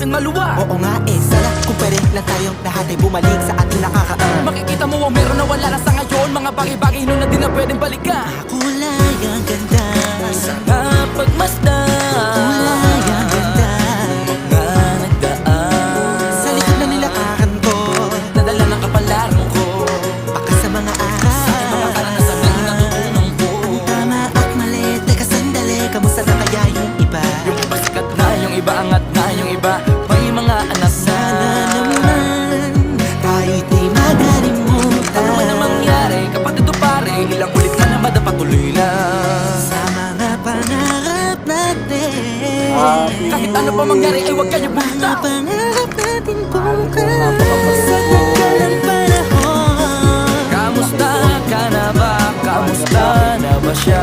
natin maluwa. Oo nga sana kung pwede lang tayong lahat ay bumalik sa ating nakakaan. Makikita mo ang meron na wala na sa ngayon, mga bagay-bagay nun na di na pwedeng balikan. Kulay ang ganda, Sana pagmasdan, kulay ang ganda, mga nagdaan sa likod na nilakaran ko, nadala ng kapalaran ko. baka sa mga araw, Mga karanasan na natutunan ko. tama at mali, teka sandali, kamusta na kaya yung iba? Yung iba sikat na, yung iba angat na, yung iba may mga anak na. Sana naman tayo'y di magalimutan. Ano man ang mangyari, kapag ito pare, ilang ulit na naman napatuloy lang. Sa mga pangarap natin, Kahit ano pa mangyari ay huwag kayo mga bumita. pangarap natin bukas sa tagal ng panahon. Kamusta ka na ba? Kamusta na ba siya?